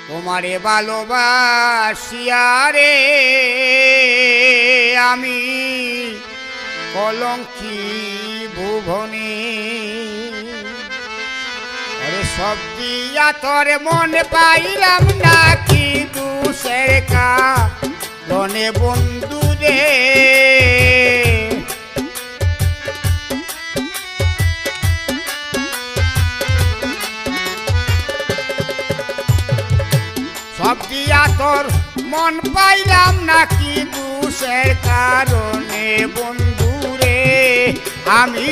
তোমারে ভালোবাসিয়া রে আমি কলঙ্কি ভুবনে সব দিয়া তোর মনে পাইলাম না কি দুষের কারণে বন্ধু রে সব দিয়া তোর মন পাইলাম না কি দুষের কারণে বন্ধু রে আমি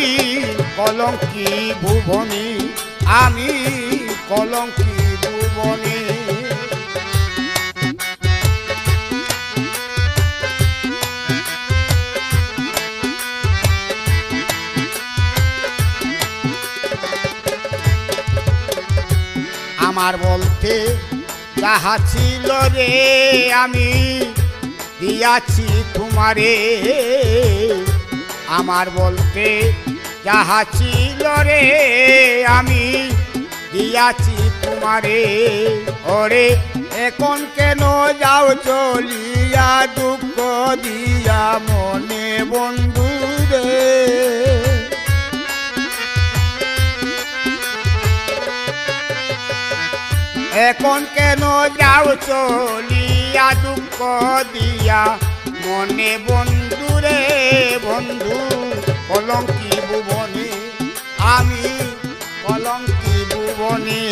কলঙ্কি ভুবনে আমি কলঙ্কি ভুবনে আমার বলতে যাহা ছিল রে আমি দিয়াছি তোমারে আমার বলতে যাহা ছিল রে আমি দিয়াছি তোমারে ওরে এখন কেন যাও চলিয়া দুঃখ দিয়া মনে বন্ধু রে এখন কেন যাও চলিয়া দুঃখ দিয়া মনে বন্ধু রে বন্ধু কলঙ্কি ভুবনে আমি কলঙ্কি ভুবনে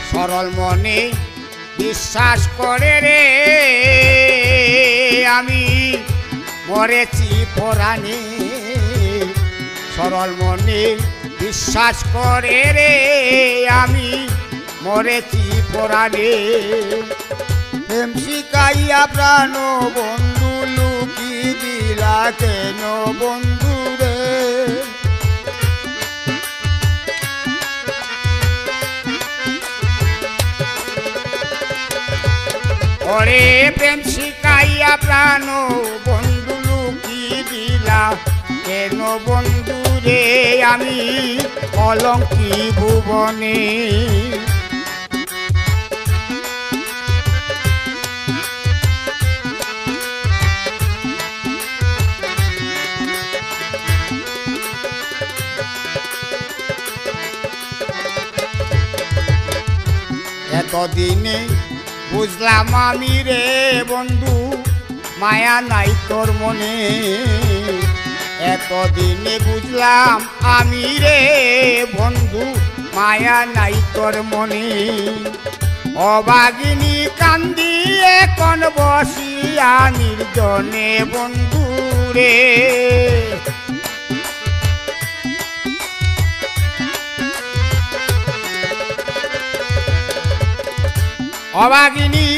সরল মনে বিশ্বাস করে রে আমি মরেছি পরাণে সরল মনে বিশ্বাস করে রে আমি মরেছি পরাণে প্রেম শিখাইয়া প্রাণ বন্ধু লুকি দিলা কেন বন্ধু রে ওরে প্রেম শিখাইয়া প্রাণ বন্ধু লুকি দিলা কেন বন্ধু রে আমি কলঙ্কি ভুবনে এতদিনে বুঝলাম আমি রে বন্ধু মায়া নাই তোর মনে এতদিনে বুঝলাম আমি রে বন্ধু মায়া নাই তোর মনে অভাগিনী কান্দি এখন বসিয়া নির্জনে বন্ধু রে অভাগিনী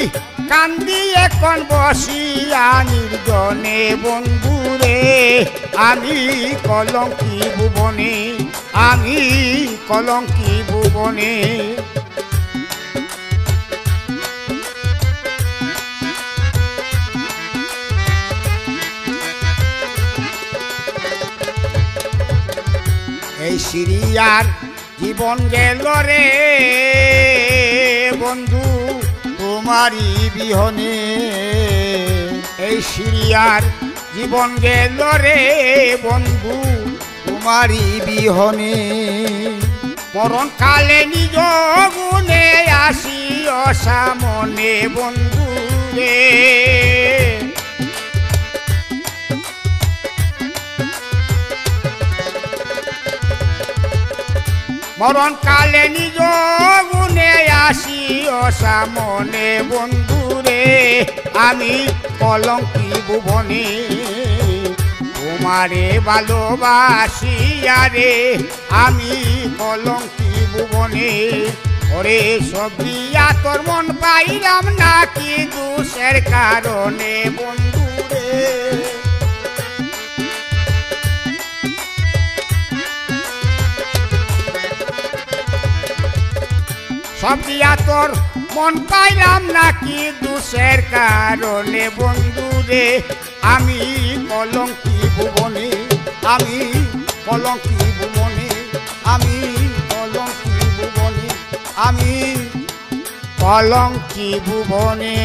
কান্দি এখন বসিয়া নির্জনে বন্ধু রে আমি কলঙ্কি ভুবনে আমি কলঙ্কি ভুবনে এই সিরিয়ার জীবন গেল রে বন্ধু তোমারি বিহনে এই সিরিয়ার জীবন গেল রে বন্ধু তোমারি বিহনে মরণ কালে নিজ গুণে আসি অসামনে বন্ধু রে মরণ কালে নিজ গুণে আসি অসামনে বন্ধু রে আমি কলঙ্কি ভুবনে তোমারে ভালোবাসিয়া রে আমি কলঙ্কি ভুবনে ওরে সব দিয়া তোর মন পাইলাম না কি দুষের কারণে বন্ধু রে সব দিয়া তোর মন পাইলাম নাকি দোষের কারণে বন্ধু রে আমি কলঙ্কি ভুবনে আমি কলঙ্কি ভুবনে আমি কলঙ্কি ভুবনে আমি কলঙ্কি ভুবনে